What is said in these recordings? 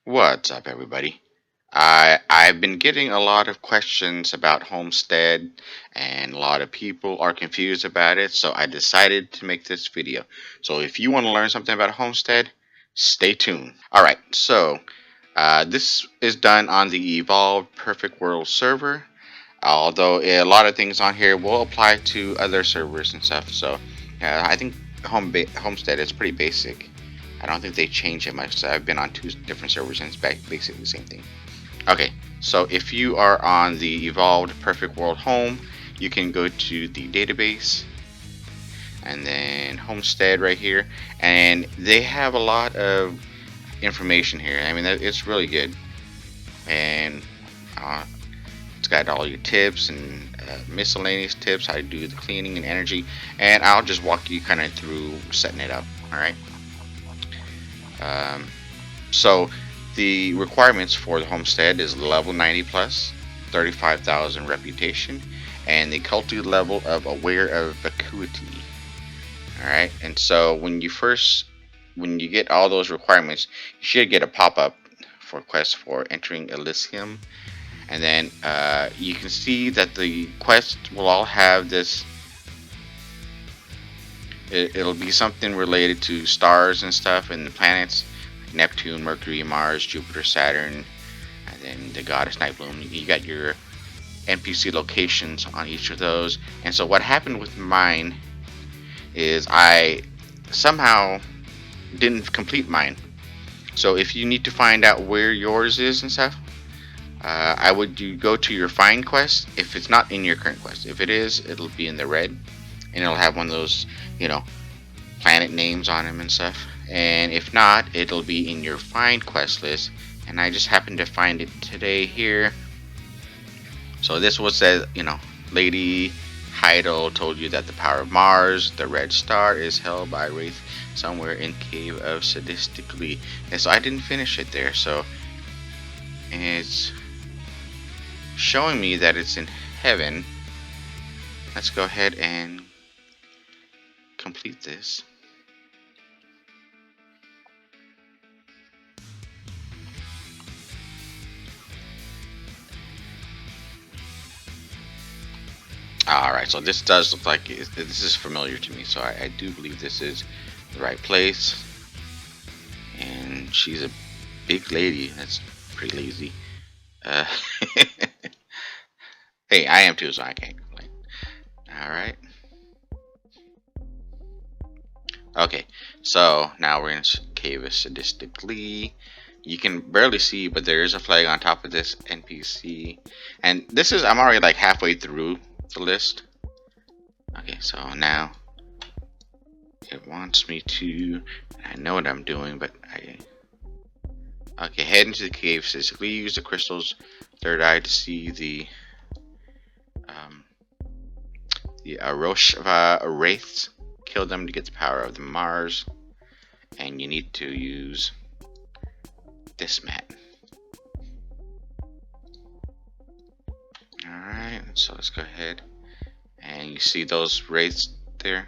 What's up, everybody? I've been getting a lot of questions about Homestead, and a lot of people are confused about it, so I decided to make this video. So if you want to learn something about Homestead, stay tuned. Alright, so this is done on the Evolved Perfect World server, although a lot of things on here will apply to other servers and stuff, so I think Homestead is pretty basic. I don't think they change it much. So I've been on two different servers and it's basically the same thing. Okay, so if you are on the Evolved Perfect World home, you can go to the database and then Homestead right here, and they have a lot of information here. I mean, it's really good, and uh, it's got all your tips and miscellaneous tips, how to do the cleaning and energy, and I'll just walk you kind of through setting it up. All right. Um, so the requirements for the homestead is level 90 plus, 35,000 reputation, and the culty level of aware of vacuity. All right, and so when you get all those requirements, you should get a pop-up for quest for entering Elysium, and then you can see that the quest will all have this. It'll be something related to stars and stuff and the planets, like Neptune, Mercury, Mars, Jupiter, Saturn, and then the goddess Nightbloom. You got your NPC locations on each of those. And so what happened with mine is I somehow didn't complete mine. So if you need to find out where yours is and stuff, I would you go to your find quest if it's not in your current quest. If it is, it'll be in the red, and it'll have one of those, you know, planet names on them and stuff. And if not, it'll be in your find quest list. And I just happened to find it today here. So this was said, Lady Heidel told you that the power of Mars, the red star, is held by Wraith somewhere in Cave of Sadistically. And so I didn't finish it there. So it's showing me that it's in heaven. Let's go ahead and complete this. Alright, so this does look like this is familiar to me, so I do believe this is the right place. And she's a big lady. That's pretty lazy. Uh, hey, I am too, so I can't complain. Alright. Okay, so now we're in Cave of Sadistically. You can barely see, but there is a flag on top of this NPC. And this is, I'm already like halfway through the list. Okay, so now it wants me to, I know what I'm doing, but okay, head into the cave. Physically use the crystal's third eye to see the Aroshva wraiths. Kill them to get the power of the Mars, and you need to use this mat. Alright, so let's go ahead, and you see those wraiths there.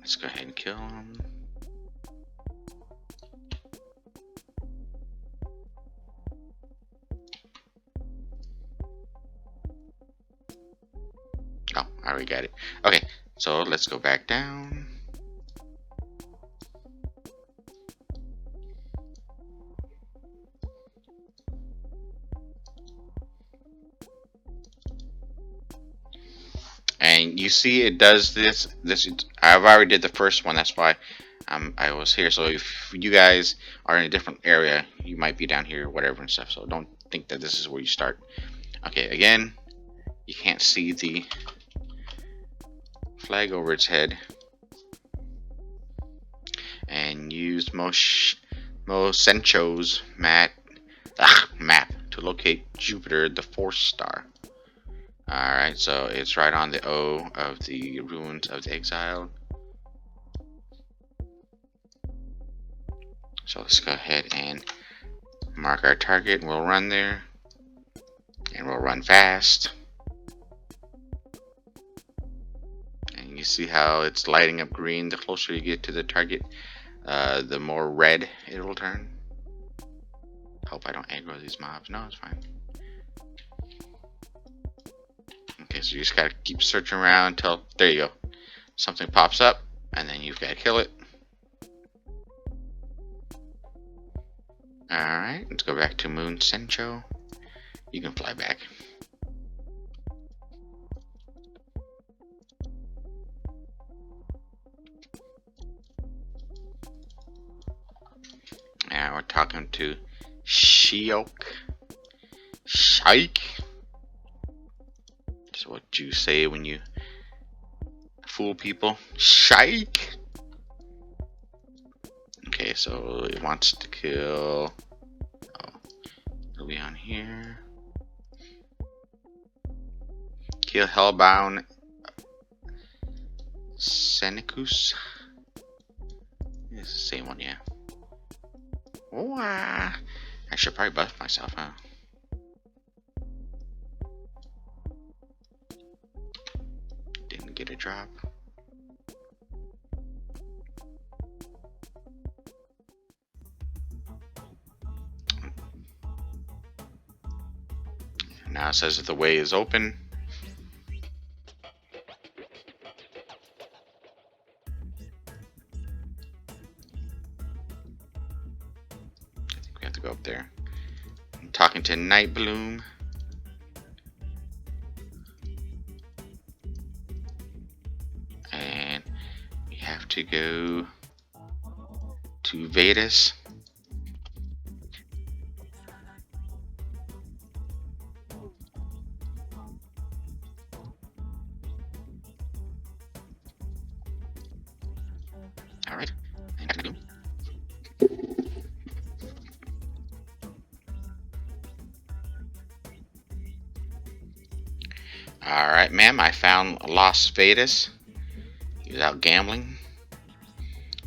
Let's go ahead and kill them. Oh, I already got it. Okay, so let's go back down. And you see it does this. I've already did the first one. That's why I was here. So if you guys are in a different area, you might be down here, whatever and stuff. So don't think that this is where you start. Okay, again, you can't see the flag over its head. And use Mosencho's map to locate Jupiter, the fourth star. Alright, so it's right on the O of the ruins of the exile. So let's go ahead and mark our target. We'll run there. And we'll run fast. And you see how it's lighting up green. The closer you get to the target, the more red it will turn. Hope I don't aggro these mobs. No, it's fine. Okay, so you just gotta keep searching around until, there you go, something pops up, and then you've gotta kill it. Alright, let's go back to Moon Sencho. You can fly back. Now we're talking to Shiok. Shike. That's what you say when you fool people. Shike. Okay, so it wants to kill. Oh, it'll be on here. Kill Hellbound Senecus. It's the same one, yeah. Wah. I should probably buff myself, huh? Didn't get a drop. Now it says that the way is open. I think we have to go up there. I'm talking to Night Bloom. And we have to go to Vedas. Alright. Alright, ma'am, I found Las Vedas. He was out gambling.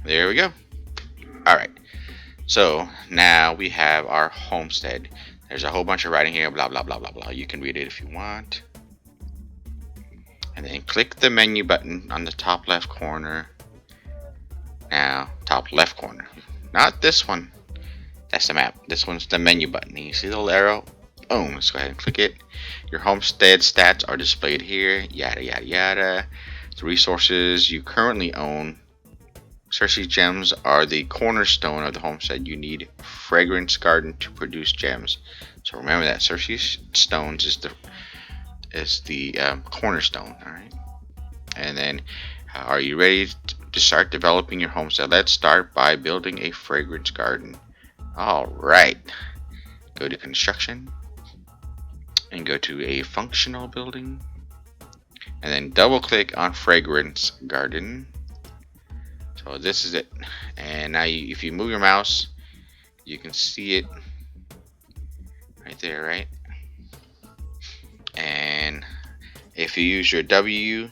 There we go. Alright. So now we have our homestead. There's a whole bunch of writing here, blah blah blah blah blah. You can read it if you want. And then click the menu button on the top left corner. Now, top left corner. Not this one. That's the map. This one's the menu button. You see the little arrow? Boom. Let's go ahead and click it. Your homestead stats are displayed here. Yada yada yada. The resources you currently own. Cersei gems are the cornerstone of the homestead. You need fragrance garden to produce gems. So remember that Cersei stones is the cornerstone. All right. And then, are you ready to start developing your homestead? Let's start by building a fragrance garden. All right. Go to construction and go to a functional building, and then double click on fragrance garden. So this is it. And now if you move your mouse, you can see it right there, right? And if you use your WASD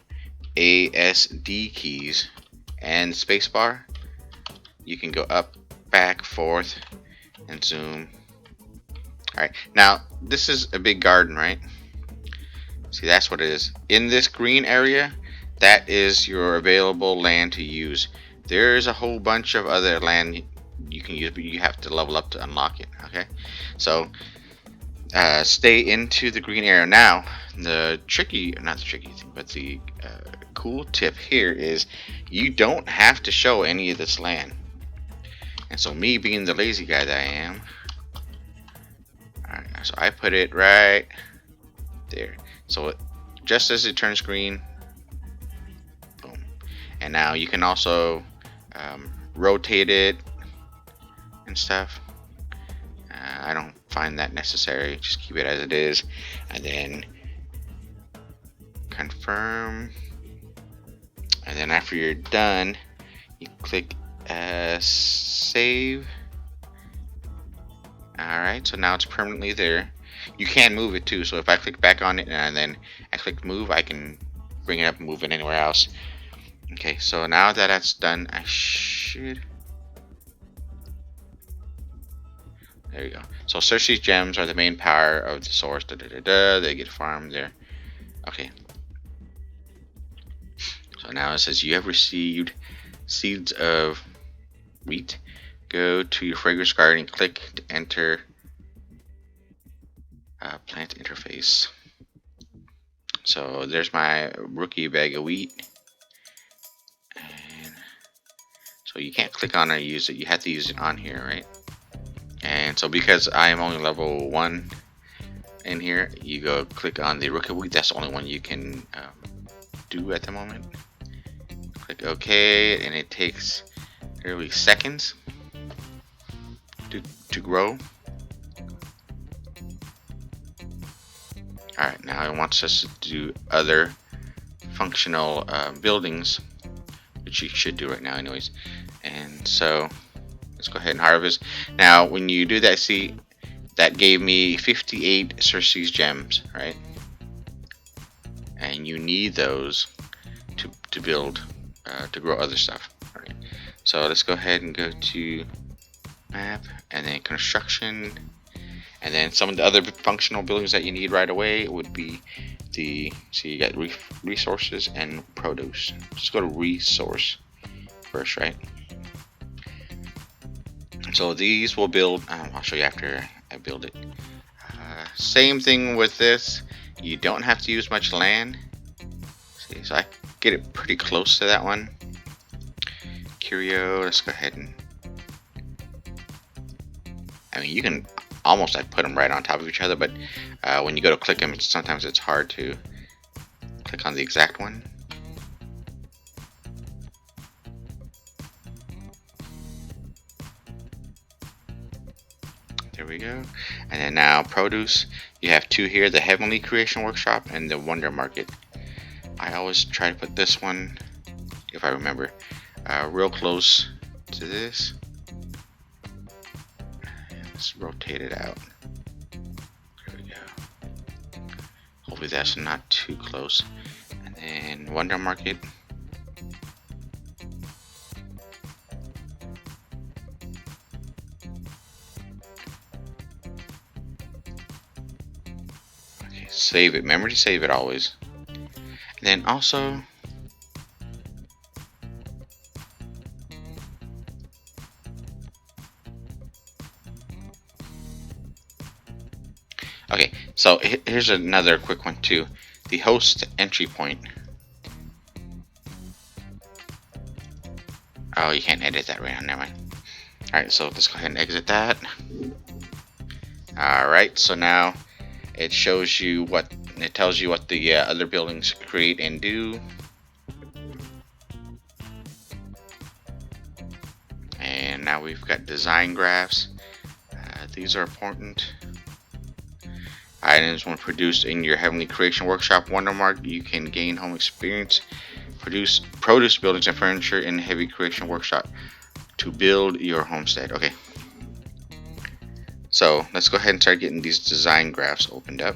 keys and spacebar, you can go up, back, forth, and zoom. Alright, now this is a big garden, right? See, that's what it is. In this green area, that is your available land to use. There's a whole bunch of other land you can use, but you have to level up to unlock it. Okay, so stay into the green area. Now, the tricky, not the tricky thing, but the cool tip here is you don't have to show any of this land. And so, me being the lazy guy that I am, alright, so I put it right there. So just as it turns green, boom. And now you can also rotate it and stuff. I don't find that necessary. Just keep it as it is, and then confirm. And then after you're done, you click save. Alright, so now it's permanently there. You can move it too, so if I click back on it and then I click move, I can bring it up and move it anywhere else. Okay, so now that that's done, I should... There you go. So Cersei's gems are the main power of the source. They get farmed there. Okay. So now it says you have received seeds of wheat. Go to your fragrance garden and click to enter plant interface. So there's my rookie bag of wheat. And so you can't click on it and use it. You have to use it on here, right? And so because I am only level 1 in here, you go click on the rookie wheat. That's the only one you can do at the moment. Click OK, and it takes nearly seconds to grow. Alright, now it wants us to do other functional buildings, which you should do right now anyways. And so let's go ahead and harvest. Now when you do that, see, that gave me 58 Circe's gems, right? And you need those to build, to grow other stuff. Right? So let's go ahead and go to map, and then construction, and then some of the other functional buildings that you need right away would be the, so you got resources and produce. Just go to resource first, right? So these will build, I'll show you after I build it. Same thing with this, you don't have to use much land. See, so I get it pretty close to that one. Curio, let's go ahead and, I mean, you can almost like put them right on top of each other, but when you go to click them, sometimes it's hard to click on the exact one. There we go. And then now produce, you have two here, the Heavenly Creation Workshop and the Wonder Market. I always try to put this one, if I remember, real close to this. Let's rotate it out. There we go. Hopefully that's not too close. And then Wonder Market. Okay, save it. Remember to save it always. And then also, okay, so here's another quick one too. The host entry point. Oh, you can't edit that right now, never mind. Alright, so let's go ahead and exit that. Alright, so now it shows you what, it tells you what the other buildings create and do. And now we've got design graphs. These are important. Items when produced in your Heavenly Creation Workshop Wondermark, you can gain home experience. Produce buildings and furniture in Heavy Creation Workshop to build your homestead. Okay. So let's go ahead and start getting these design graphs opened up.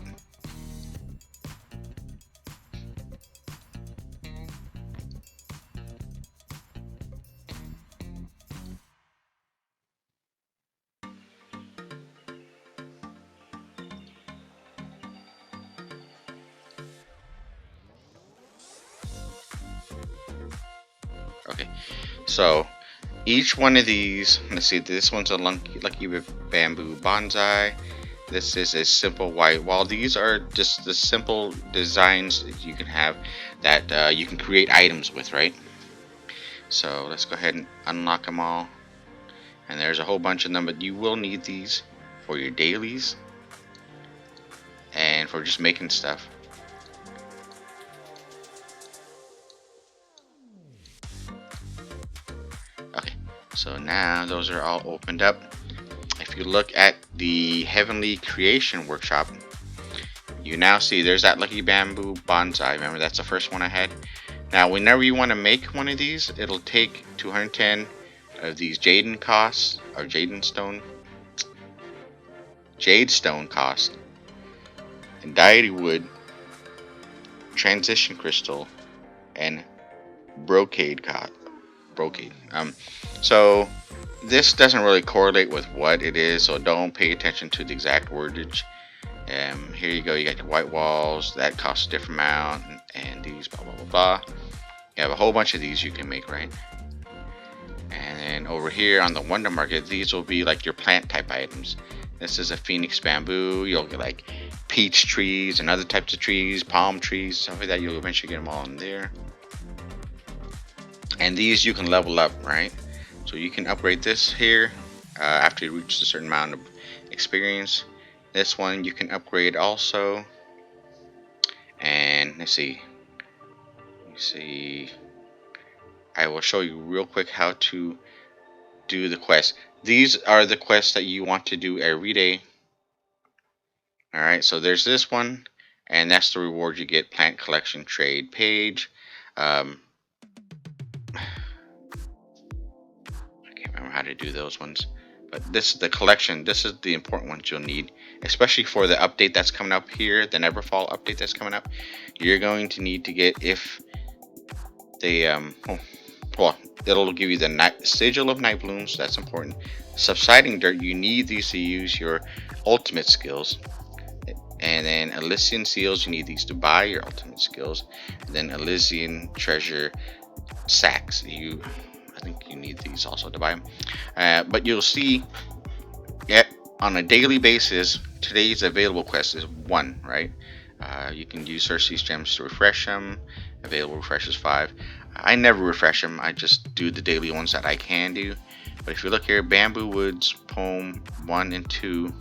Okay, so each one of these, let's see, this one's a lucky bamboo bonsai. This is a simple white wall. These are just the simple designs that you can have that you can create items with, right? So let's go ahead and unlock them all. And there's a whole bunch of them, but you will need these for your dailies and for just making stuff. Okay, so now those are all opened up. If you look at the Heavenly Creation Workshop, you now see there's that lucky bamboo bonsai. Remember, that's the first one I had. Now whenever you want to make one of these, it'll take 210 of these jade stone cost, and deity wood, transition crystal, and brocade. So this doesn't really correlate with what it is, so don't pay attention to the exact wordage. Here you go, you got your white walls, that costs a different amount, and these blah blah blah blah. You have a whole bunch of these you can make, right? And then over here on the Wonder Market, these will be like your plant type items. This is a phoenix bamboo. You'll get like peach trees and other types of trees, palm trees, stuff like that. You'll eventually get them all in there. And these you can level up, right? So you can upgrade this here after you reach a certain amount of experience. This one you can upgrade also. And let's see. I will show you real quick how to do the quest. These are the quests that you want to do every day. Alright, so there's this one, and that's the reward you get. Plant collection trade page. I can't remember how to do those ones. But this is the collection. This is the important ones you'll need, especially for the update that's coming up here, the Neverfall update that's coming up. You're going to need to get, if they well, it'll give you the sigil of night blooms. That's important. Subsiding dirt. You need these to use your ultimate skills. And then Elysian seals. You need these to buy your ultimate skills. And then Elysian treasure sacks. I think you need these also to buy them. But you'll see, on a daily basis, today's available quest is 1, right? You can use Cersei's gems to refresh them. Available refreshes 5. I never refresh them. I just do the daily ones that I can do. But if you look here, Bamboo Woods, Poem 1 and 2.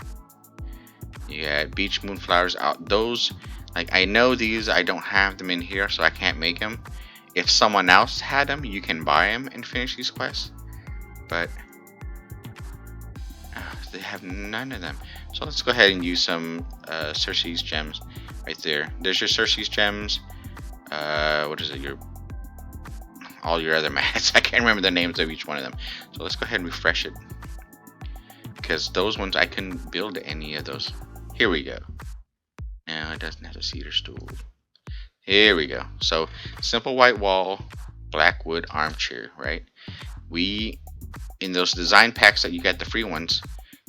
You got Beach Moonflowers out. Those, like, I know these, I don't have them in here, so I can't make them. If someone else had them, you can buy them and finish these quests. But they have none of them. So let's go ahead and use some Cersei's gems right there. There's your Cersei's gems. What is it? All your other mats. I can't remember the names of each one of them. So let's go ahead and refresh it, because those ones I couldn't build any of those. Here we go. No, it doesn't have a cedar stool. Here we go. So simple white wall, black wood armchair, right? In those design packs that you got, the free ones,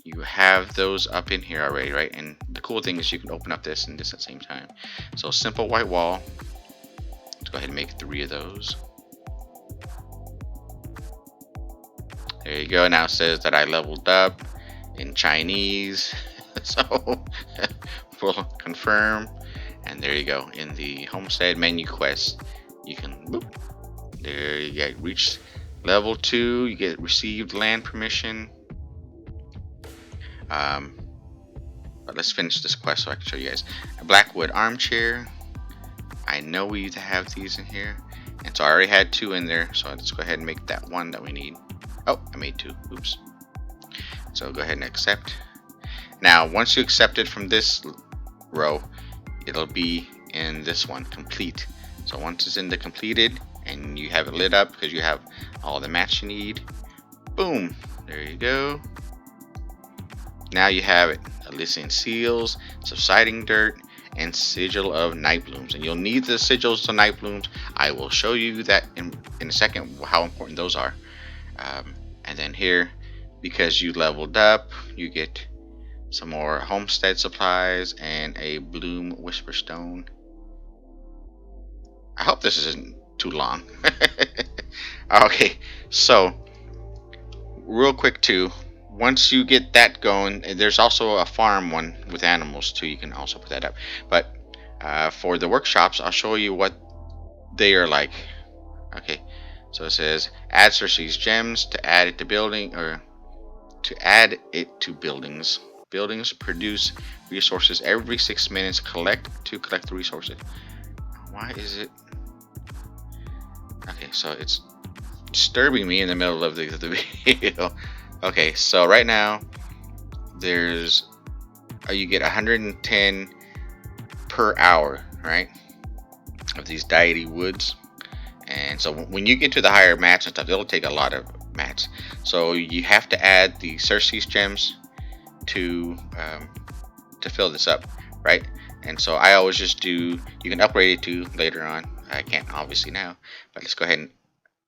you have those up in here already, right? And the cool thing is you can open up this and this at the same time. So simple white wall. Let's go ahead and make 3 of those. There you go. Now it says that I leveled up in Chinese. So we'll confirm. And there you go. In the Homestead menu quest, you can, boop, there you get reach level 2. You get received land permission. But let's finish this quest so I can show you guys. A Blackwood armchair. I know we have these in here. And so I already had 2 in there. So let's go ahead and make that 1 that we need. Oh, I made 2. Oops. So go ahead and accept. Now, once you accept it from this row, it'll be in this one, complete. So once it's in the completed and you have it lit up because you have all the mats you need, boom, there you go. Now you have it. Elysian seals, subsiding dirt, and sigil of night blooms. And you'll need the sigils of night blooms. I will show you that in a second, how important those are. And then here, because you leveled up, you get some more homestead supplies and a bloom whisper stone. I hope this isn't too long. Okay, so real quick too, once you get that going, there's also a farm one with animals too. You can also put that up. But for the workshops, I'll show you what they are like. Okay, so it says add Cersei's gems to add it to building, or to add it to buildings. Buildings produce resources every 6 minutes. Collect the resources. Why is it? Okay, so it's disturbing me in the middle of the video. Okay, so right now there's you get 110 per hour, right, of these deity woods. And so when you get to the higher mats and stuff, it'll take a lot of mats. So you have to add the Cersei's gems to fill this up, right? And so I always just do, you can upgrade it to later on. I can't obviously now, but let's go ahead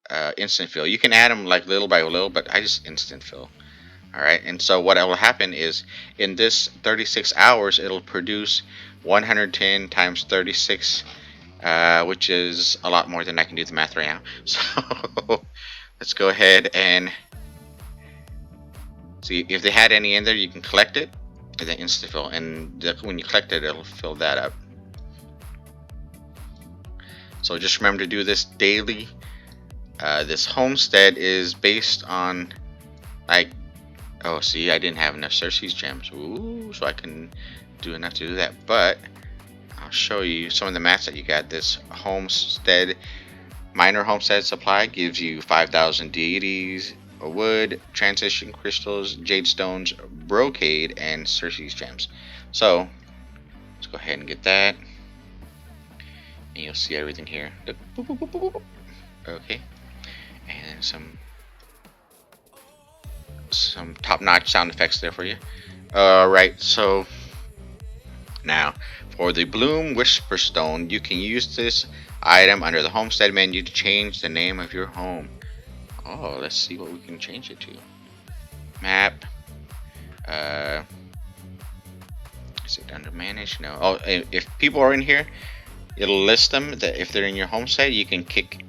and instant fill. You can add them like little by little, but I just instant fill. All right, and so what will happen is in this 36 hours, it'll produce 110 times 36, which is a lot more than I can do the math right now. So let's go ahead and see if they had any in there. You can collect it, and then insta fill, and when you collect it, it'll fill that up. So just remember to do this daily. This homestead is based on, like, oh, see, I didn't have enough Cersei's gems. Ooh, so I can do enough to do that. But I'll show you some of the mats that you got. This homestead, minor homestead supply gives you 5,000 deities, wood, transition crystals, jade stones, brocade, and Cersei's gems. So let's go ahead and get that, and you'll see everything here. Look, boop, boop, boop, boop, boop. Okay, and some top-notch sound effects there for you. Alright, so now for the Bloom Whisper Stone, you can use this item under the Homestead menu to change the name of your home. Oh, let's see what we can change it to. Map. Is it under manage? No. Oh, if people are in here, it'll list them that if they're in your homestead, you can kick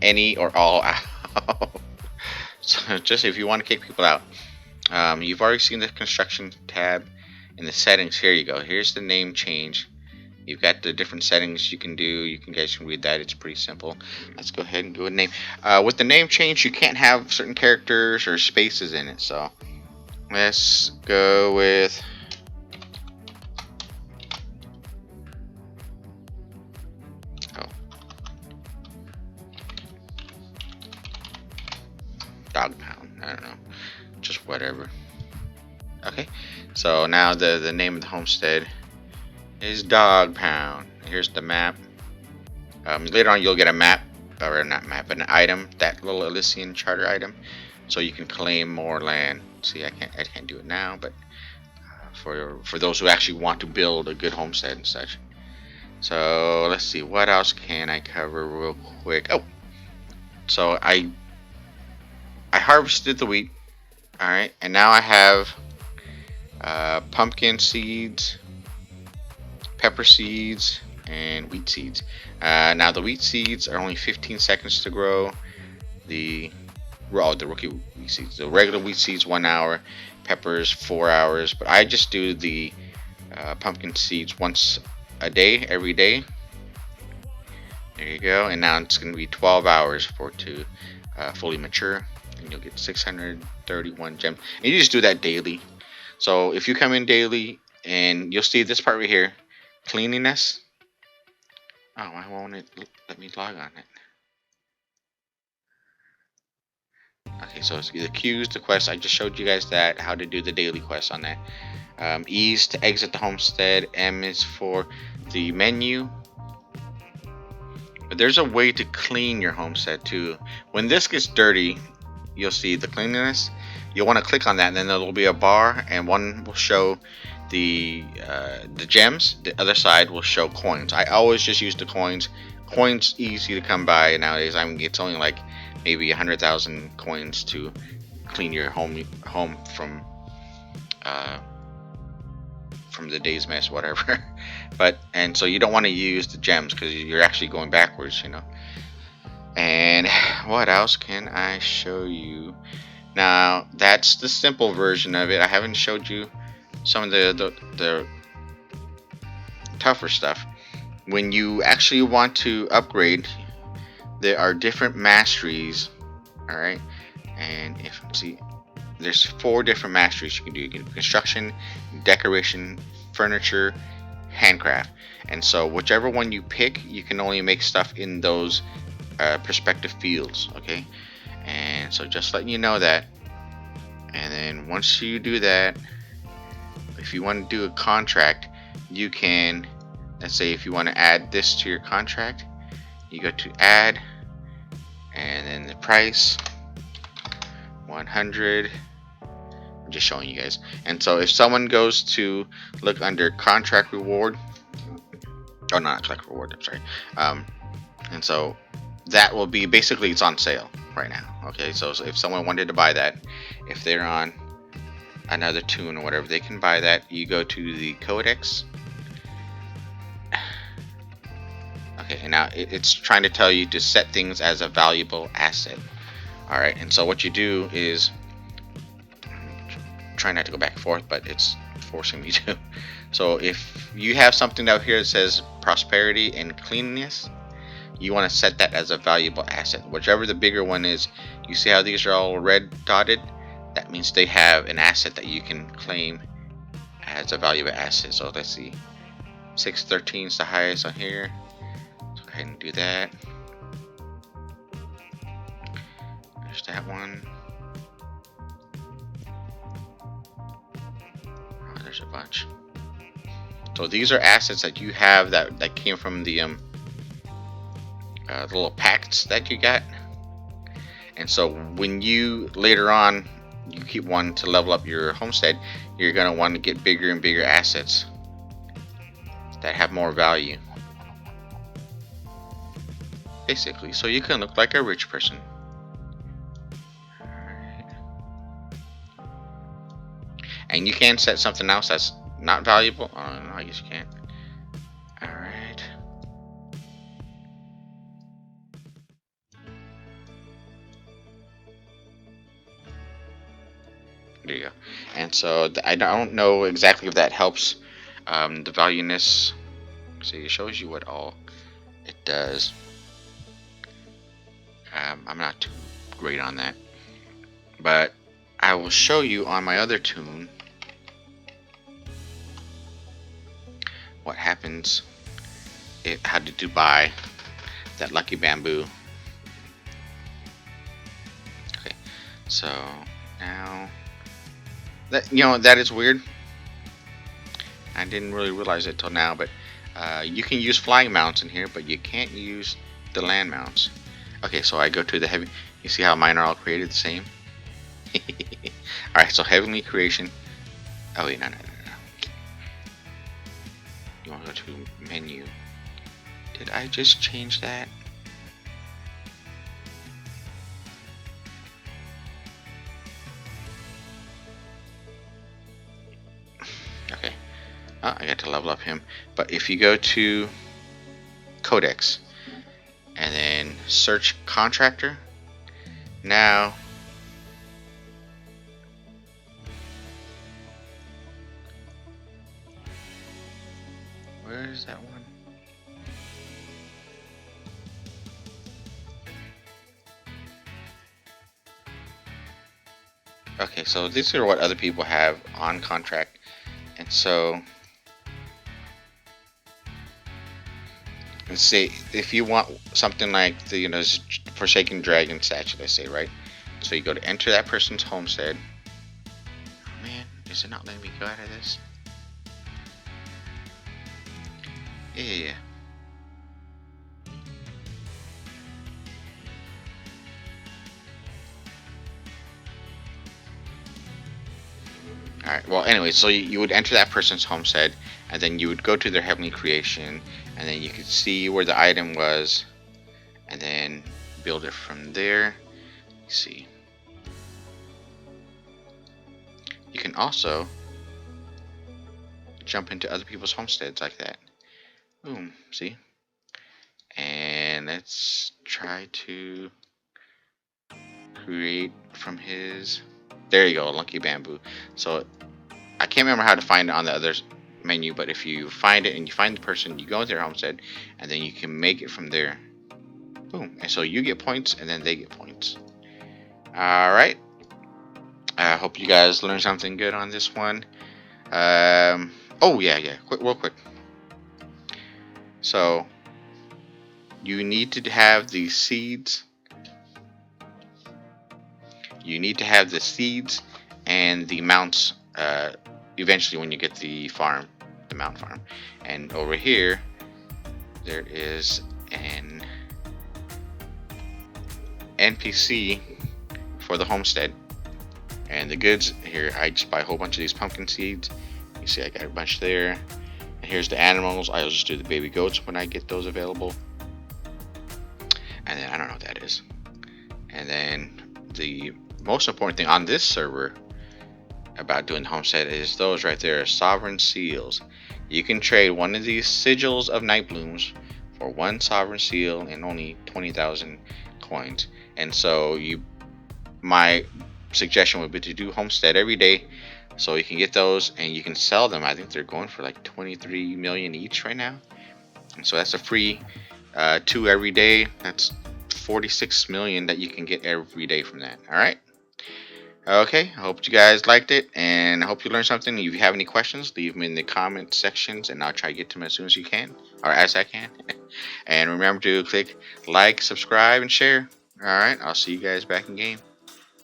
any or all out. So just if you want to kick people out. You've already seen the construction tab. In the settings, here you go. Here's the name change. You've got the different settings you can do. You guys can read that. It's pretty simple. Let's go ahead and do a name. With the name change, you can't have certain characters or spaces in it. So let's go with Dog Pound. I don't know. Just whatever. Okay. So now the name of the homestead is Dog Pound. Here's the map. Later on you'll get a map, or not map, but an item, that little Elysian charter item, so you can claim more land. See, I can't do it now, but for those who actually want to build a good homestead and such. So let's see, what else can I cover real quick? Oh, so I harvested the wheat. All right, and now I have pumpkin seeds, pepper seeds, and wheat seeds. Now the wheat seeds are only 15 seconds to grow. The rookie wheat seeds, the regular wheat seeds 1 hour, peppers 4 hours. But I just do the pumpkin seeds once a day, every day. There you go. And now it's going to be 12 hours for it to fully mature, and you'll get 631 gems. And you just do that daily. So if you come in daily, and you'll see this part right here, cleanliness. Oh, why won't it let me log on it? Okay, so it's the queues, the quests. I just showed you guys that, how to do the daily quest on that. E is to exit the homestead. M is for the menu. But there's a way to clean your homestead too. When this gets dirty, you'll see the cleanliness. You'll want to click on that, and then there will be a bar, and one will show the gems. The other side will show coins. I always just use the coins. Coins easy to come by nowadays. I mean, it's only like maybe 100,000 coins to clean your home from the day's mess, whatever. And so you don't want to use the gems because you're actually going backwards, you know. And what else can I show you? Now that's the simple version of it. I haven't showed you some of the tougher stuff. When you actually want to upgrade, there are different masteries. All right, and there's 4 different masteries you can do. You can do construction, decoration, furniture, handcraft. And so whichever one you pick, you can only make stuff in those perspective fields. Okay, and so just letting you know that. And then once you do that, if you want to do a contract, you can, let's say if you want to add this to your contract, you go to add, and then the price 100. I'm just showing you guys. And so if someone goes to look under contract reward, oh, not contract reward, I'm sorry, and so that will be basically, it's on sale right now. Okay, so if someone wanted to buy that, if they're on another tune or whatever, they can buy that. You go to the codex. Okay, and now it's trying to tell you to set things as a valuable asset. Alright, and so what you do is trying not to go back and forth, but it's forcing me to. So if you have something out here that says prosperity and cleanliness, you want to set that as a valuable asset. Whichever the bigger one is, you see how these are all red dotted? That means they have an asset that you can claim as a valuable asset. So let's see, 613 is the highest on here. So go ahead and do that. There's that one. Oh, there's a bunch. So these are assets that you have that came from the little packs that you got. And so when you later on you keep wanting to level up your homestead, you're gonna want to get bigger and bigger assets that have more value, basically, so you can look like a rich person. Alright. And you can set something else that's not valuable. Oh no, I guess you can't. Alright. There you go. And so I don't know exactly if that helps the valueness. See, it shows you what all it does. I'm not too great on that, but I will show you on my other tune what happens if how to buy that lucky bamboo. Okay, so now that that is weird. I didn't really realize it till now, but you can use flying mounts in here, but you can't use the land mounts. Okay, so I go to the heavy. You see how mine are all created the same? Alright, so heavenly creation. Oh wait, no. You want to go to menu. Did I just change that? Okay. Oh, I got to level up him. But if you go to Codex and then search contractor, now where is that one? Okay, so these are what other people have on contract, and so let's say if you want something like the Forsaken Dragon statue, let's say, right? So you go to enter that person's homestead. Oh man, is it not letting me go out of this? Yeah. Alright, well anyway, so you would enter that person's homestead, and then you would go to their heavenly creation, and then you could see where the item was, and then build it from there. Let's see. You can also jump into other people's homesteads like that. Boom, see? And let's try to create from his. There you go, Lucky Bamboo. So I can't remember how to find it on the other menu, but if you find it and you find the person, you go into their homestead, and then you can make it from there. Boom. And so you get points, and then they get points. Alright. I hope you guys learned something good on this one. Oh, yeah. Real quick. So you need to have the seeds. You need to have the seeds and the mounts eventually when you get the farm, the mount farm. And over here, there is an NPC for the homestead. And the goods here, I just buy a whole bunch of these pumpkin seeds. You see I got a bunch there. And here's the animals. I'll just do the baby goats when I get those available. And then I don't know what that is. And then the most important thing on this server about doing homestead is those right there, sovereign seals. You can trade one of these sigils of night blooms for one sovereign seal and only 20,000 coins. And so my suggestion would be to do homestead every day So you can get those and you can sell them. I think they're going for like 23 million each right now. And so that's a free 2 every day. That's 46 million that you can get every day from that. All right. Okay, I hope you guys liked it, and I hope you learned something. If you have any questions, leave them in the comment sections, and I'll try to get to them as soon as you can, or as I can. And remember to click like, subscribe, and share. All right, I'll see you guys back in game.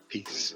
Peace.